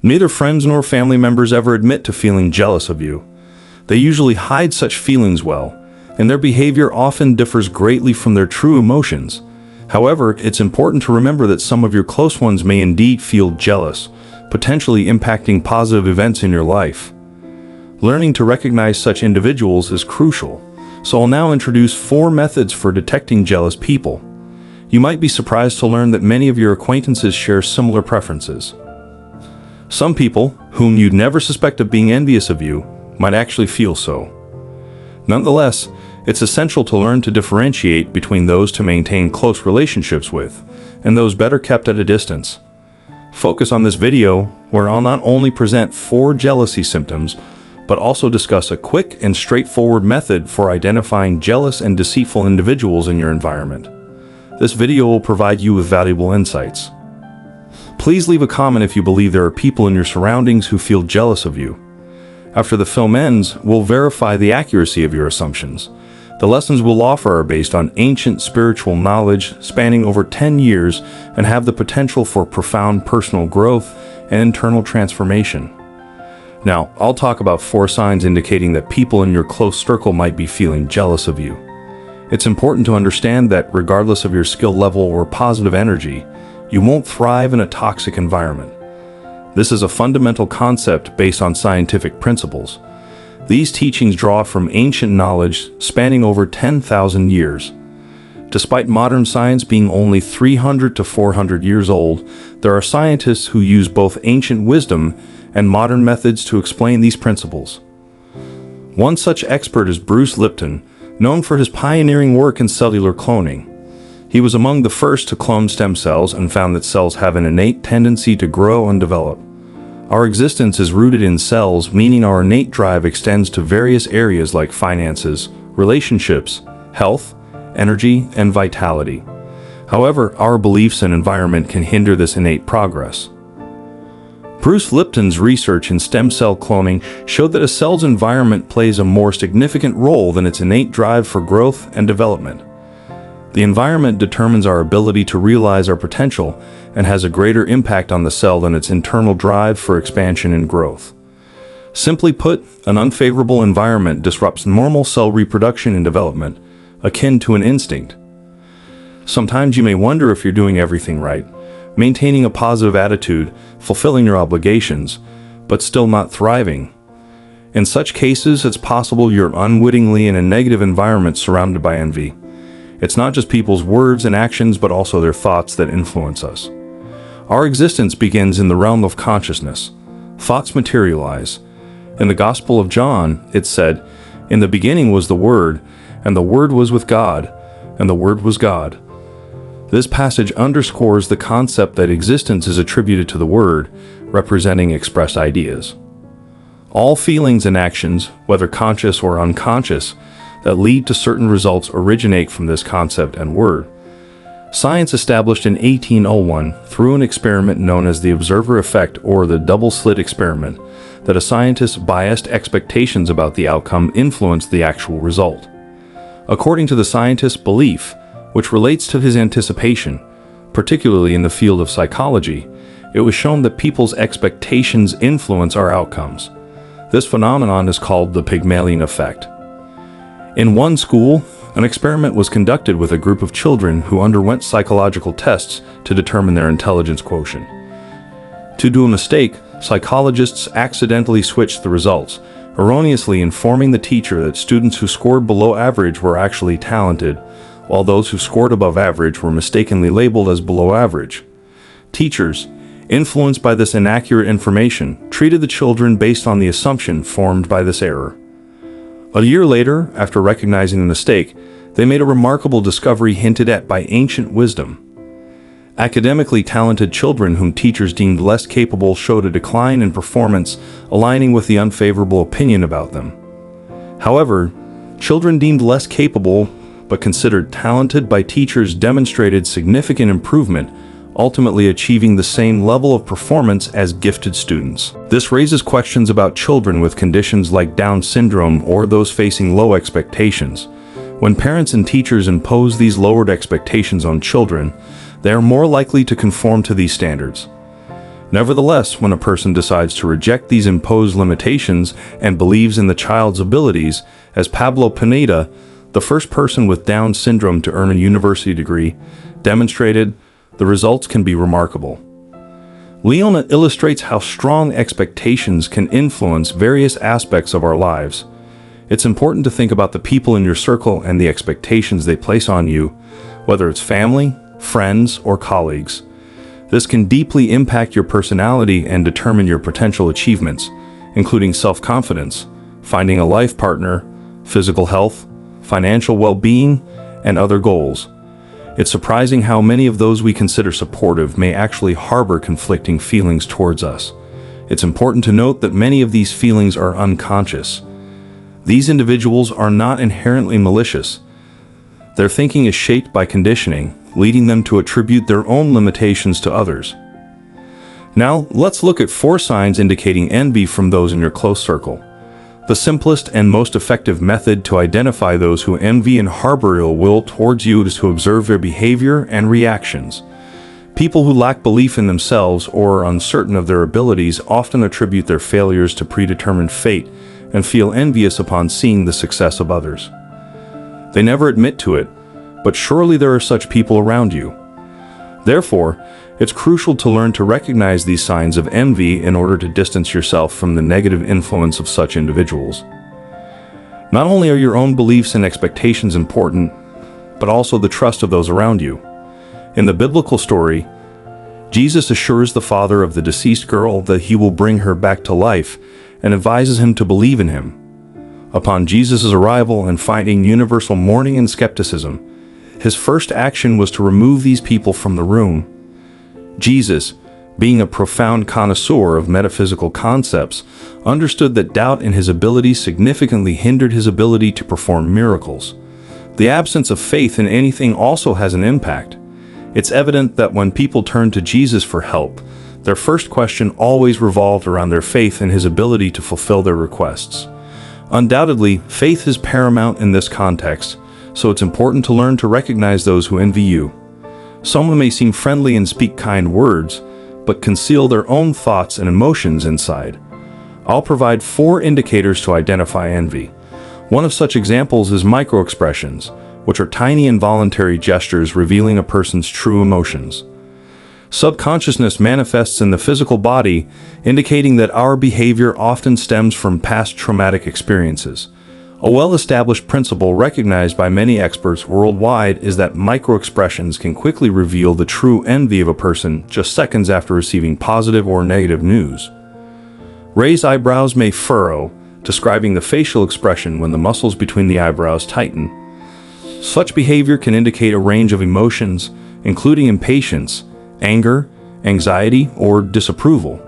Neither friends nor family members ever admit to feeling jealous of you. They usually hide such feelings well, and their behavior often differs greatly from their true emotions. However, it's important to remember that some of your close ones may indeed feel jealous, potentially impacting positive events in your life. Learning to recognize such individuals is crucial, so I'll now introduce 4 methods for detecting jealous people. You might be surprised to learn that many of your acquaintances share similar preferences. Some people, whom you'd never suspect of being envious of you, might actually feel so. Nonetheless, it's essential to learn to differentiate between those to maintain close relationships with, and those better kept at a distance. Focus on this video, where I'll not only present 4 jealousy symptoms, but also discuss a quick and straightforward method for identifying jealous and deceitful individuals in your environment. This video will provide you with valuable insights. Please leave a comment if you believe there are people in your surroundings who feel jealous of you. After the film ends, we'll verify the accuracy of your assumptions. The lessons we'll offer are based on ancient spiritual knowledge spanning over 10 years and have the potential for profound personal growth and internal transformation. Now, I'll talk about 4 signs indicating that people in your close circle might be feeling jealous of you. It's important to understand that regardless of your skill level or positive energy, you won't thrive in a toxic environment. This is a fundamental concept based on scientific principles. These teachings draw from ancient knowledge spanning over 10,000 years. Despite modern science being only 300 to 400 years old, there are scientists who use both ancient wisdom and modern methods to explain these principles. One such expert is Bruce Lipton, known for his pioneering work in cellular cloning. He was among the first to clone stem cells and found that cells have an innate tendency to grow and develop. Our existence is rooted in cells, meaning our innate drive extends to various areas like finances, relationships, health, energy, and vitality. However, our beliefs and environment can hinder this innate progress. Bruce Lipton's research in stem cell cloning showed that a cell's environment plays a more significant role than its innate drive for growth and development. The environment determines our ability to realize our potential and has a greater impact on the cell than its internal drive for expansion and growth. Simply put, an unfavorable environment disrupts normal cell reproduction and development, akin to an instinct. Sometimes you may wonder if you're doing everything right, maintaining a positive attitude, fulfilling your obligations, but still not thriving. In such cases, it's possible you're unwittingly in a negative environment surrounded by envy. It's not just people's words and actions, but also their thoughts that influence us. Our existence begins in the realm of consciousness. Thoughts materialize. In the Gospel of John, it said, "In the beginning was the Word, and the Word was with God, and the Word was God." This passage underscores the concept that existence is attributed to the Word, representing expressed ideas. All feelings and actions, whether conscious or unconscious, that lead to certain results originate from this concept and word. Science established in 1801, through an experiment known as the observer effect or the double-slit experiment, that a scientist's biased expectations about the outcome influenced the actual result. According to the scientist's belief, which relates to his anticipation, particularly in the field of psychology, it was shown that people's expectations influence our outcomes. This phenomenon is called the Pygmalion effect. In one school, an experiment was conducted with a group of children who underwent psychological tests to determine their intelligence quotient. To do a mistake, psychologists accidentally switched the results, erroneously informing the teacher that students who scored below average were actually talented, while those who scored above average were mistakenly labeled as below average. Teachers, influenced by this inaccurate information, treated the children based on the assumption formed by this error. A year later, after recognizing the mistake, they made a remarkable discovery hinted at by ancient wisdom. Academically talented children whom teachers deemed less capable showed a decline in performance, aligning with the unfavorable opinion about them. However, children deemed less capable but considered talented by teachers demonstrated significant improvement, ultimately achieving the same level of performance as gifted students. This raises questions about children with conditions like Down syndrome or those facing low expectations. When parents and teachers impose these lowered expectations on children, they are more likely to conform to these standards. Nevertheless, when a person decides to reject these imposed limitations and believes in the child's abilities, as Pablo Pineda, the first person with Down syndrome to earn a university degree, demonstrated, the results can be remarkable. Leona illustrates how strong expectations can influence various aspects of our lives. It's important to think about the people in your circle and the expectations they place on you, whether it's family, friends, or colleagues. This can deeply impact your personality and determine your potential achievements, including self-confidence, finding a life partner, physical health, financial well-being, and other goals. It's surprising how many of those we consider supportive may actually harbor conflicting feelings towards us. It's important to note that many of these feelings are unconscious. These individuals are not inherently malicious. Their thinking is shaped by conditioning, leading them to attribute their own limitations to others. Now, let's look at 4 signs indicating envy from those in your close circle. The simplest and most effective method to identify those who envy and harbor ill will towards you is to observe their behavior and reactions. People who lack belief in themselves or are uncertain of their abilities often attribute their failures to predetermined fate and feel envious upon seeing the success of others. They never admit to it, but surely there are such people around you. Therefore, it's crucial to learn to recognize these signs of envy in order to distance yourself from the negative influence of such individuals. Not only are your own beliefs and expectations important, but also the trust of those around you. In the biblical story, Jesus assures the father of the deceased girl that he will bring her back to life and advises him to believe in him. Upon Jesus' arrival and finding universal mourning and skepticism, his first action was to remove these people from the room. Jesus, being a profound connoisseur of metaphysical concepts, understood that doubt in his abilities significantly hindered his ability to perform miracles. The absence of faith in anything also has an impact. It's evident that when people turn to Jesus for help, their first question always revolved around their faith in his ability to fulfill their requests. Undoubtedly, faith is paramount in this context, so it's important to learn to recognize those who envy you. Someone may seem friendly and speak kind words, but conceal their own thoughts and emotions inside. I'll provide 4 indicators to identify envy. One of such examples is microexpressions, which are tiny involuntary gestures revealing a person's true emotions. Subconsciousness manifests in the physical body, indicating that our behavior often stems from past traumatic experiences. A well-established principle recognized by many experts worldwide is that microexpressions can quickly reveal the true envy of a person just seconds after receiving positive or negative news. Raised eyebrows may furrow, describing the facial expression when the muscles between the eyebrows tighten. Such behavior can indicate a range of emotions, including impatience, anger, anxiety, or disapproval.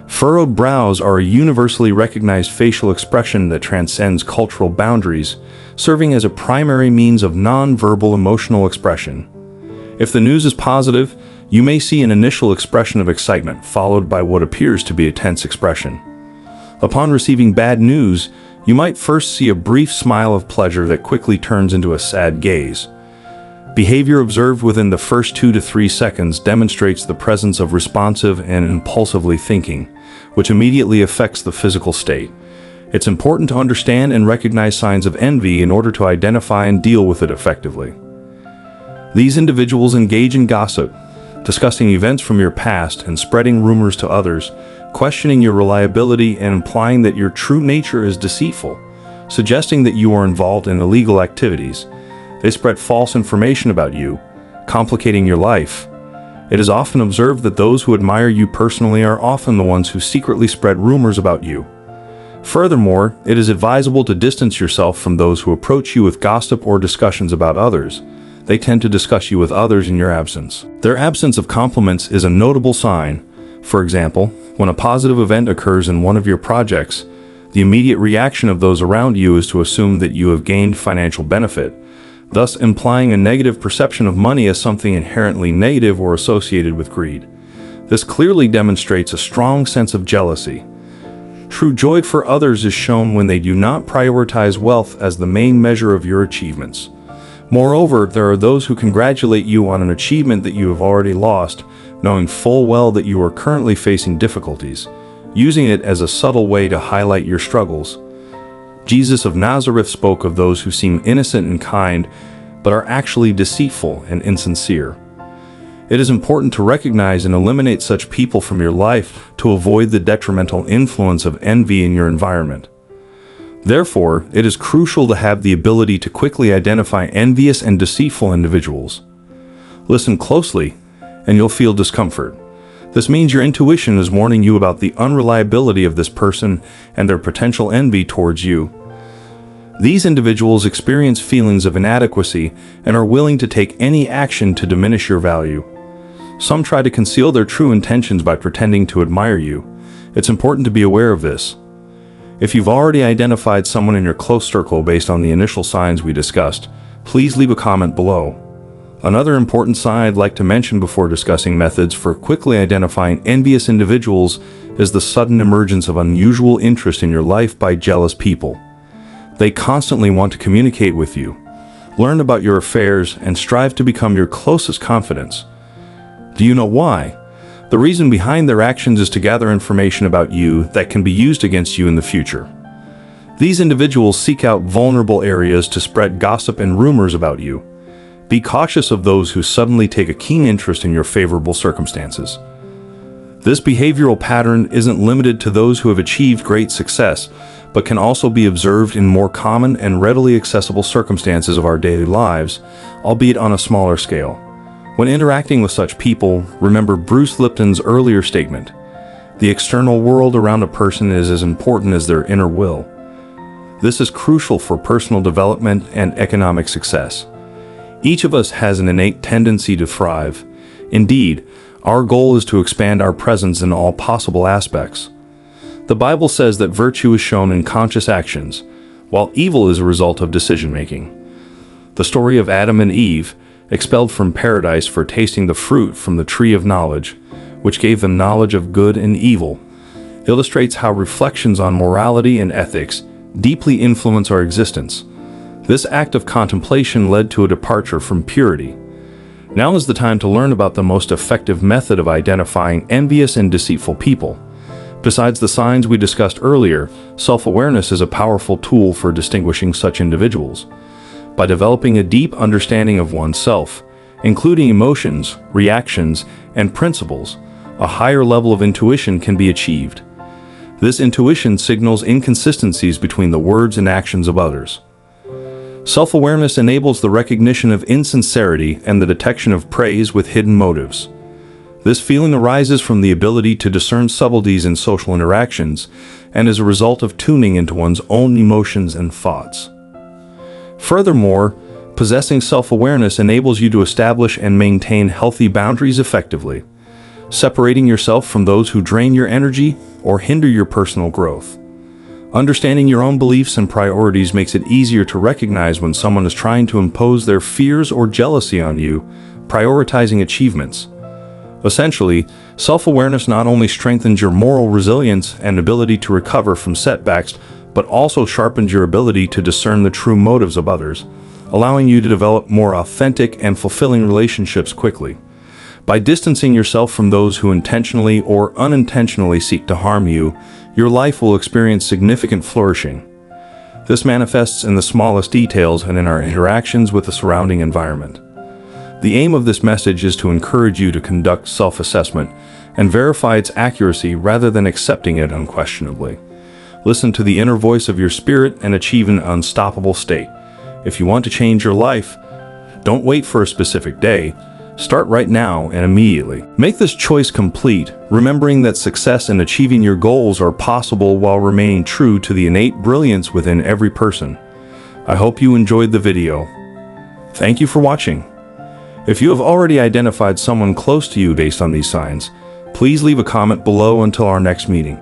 Furrowed brows are a universally recognized facial expression that transcends cultural boundaries, serving as a primary means of non-verbal emotional expression. If the news is positive, you may see an initial expression of excitement followed by what appears to be a tense expression. Upon receiving bad news, you might first see a brief smile of pleasure that quickly turns into a sad gaze. Behavior observed within the first 2 to 3 seconds demonstrates the presence of responsive and impulsively thinking, which immediately affects the physical state. It's important to understand and recognize signs of envy in order to identify and deal with it effectively. These individuals engage in gossip, discussing events from your past and spreading rumors to others, questioning your reliability and implying that your true nature is deceitful, suggesting that you are involved in illegal activities. They spread false information about you, complicating your life. It is often observed that those who admire you personally are often the ones who secretly spread rumors about you. Furthermore, it is advisable to distance yourself from those who approach you with gossip or discussions about others. They tend to discuss you with others in your absence. Their absence of compliments is a notable sign. For example, when a positive event occurs in one of your projects, the immediate reaction of those around you is to assume that you have gained financial benefit, thus implying a negative perception of money as something inherently negative or associated with greed. This clearly demonstrates a strong sense of jealousy. True joy for others is shown when they do not prioritize wealth as the main measure of your achievements. Moreover, there are those who congratulate you on an achievement that you have already lost, knowing full well that you are currently facing difficulties, using it as a subtle way to highlight your struggles. Jesus of Nazareth spoke of those who seem innocent and kind, but are actually deceitful and insincere. It is important to recognize and eliminate such people from your life to avoid the detrimental influence of envy in your environment. Therefore, it is crucial to have the ability to quickly identify envious and deceitful individuals. Listen closely, and you'll feel discomfort. This means your intuition is warning you about the unreliability of this person and their potential envy towards you. These individuals experience feelings of inadequacy and are willing to take any action to diminish your value. Some try to conceal their true intentions by pretending to admire you. It's important to be aware of this. If you've already identified someone in your close circle based on the initial signs we discussed, please leave a comment below. Another important sign I'd like to mention before discussing methods for quickly identifying envious individuals is the sudden emergence of unusual interest in your life by jealous people. They constantly want to communicate with you, learn about your affairs, and strive to become your closest confidants. Do you know why? The reason behind their actions is to gather information about you that can be used against you in the future. These individuals seek out vulnerable areas to spread gossip and rumors about you. Be cautious of those who suddenly take a keen interest in your favorable circumstances. This behavioral pattern isn't limited to those who have achieved great success, but can also be observed in more common and readily accessible circumstances of our daily lives, albeit on a smaller scale. When interacting with such people, remember Bruce Lipton's earlier statement: the external world around a person is as important as their inner will. This is crucial for personal development and economic success. Each of us has an innate tendency to thrive. Indeed, our goal is to expand our presence in all possible aspects. The Bible says that virtue is shown in conscious actions, while evil is a result of decision-making. The story of Adam and Eve, expelled from paradise for tasting the fruit from the tree of knowledge, which gave them knowledge of good and evil, illustrates how reflections on morality and ethics deeply influence our existence. This act of contemplation led to a departure from purity. Now is the time to learn about the most effective method of identifying envious and deceitful people. Besides the signs we discussed earlier, self-awareness is a powerful tool for distinguishing such individuals. By developing a deep understanding of oneself, including emotions, reactions, and principles, a higher level of intuition can be achieved. This intuition signals inconsistencies between the words and actions of others. Self-awareness enables the recognition of insincerity and the detection of praise with hidden motives. This feeling arises from the ability to discern subtleties in social interactions and is a result of tuning into one's own emotions and thoughts. Furthermore, possessing self-awareness enables you to establish and maintain healthy boundaries effectively, separating yourself from those who drain your energy or hinder your personal growth. Understanding your own beliefs and priorities makes it easier to recognize when someone is trying to impose their fears or jealousy on you, prioritizing achievements. Essentially, self-awareness not only strengthens your moral resilience and ability to recover from setbacks, but also sharpens your ability to discern the true motives of others, allowing you to develop more authentic and fulfilling relationships quickly. By distancing yourself from those who intentionally or unintentionally seek to harm you, your life will experience significant flourishing. This manifests in the smallest details and in our interactions with the surrounding environment. The aim of this message is to encourage you to conduct self-assessment and verify its accuracy rather than accepting it unquestionably. Listen to the inner voice of your spirit and achieve an unstoppable state. If you want to change your life, don't wait for a specific day. Start right now and immediately. Make this choice complete, remembering that success and achieving your goals are possible while remaining true to the innate brilliance within every person. I hope you enjoyed the video. Thank you for watching. If you have already identified someone close to you based on these signs, please leave a comment below until our next meeting.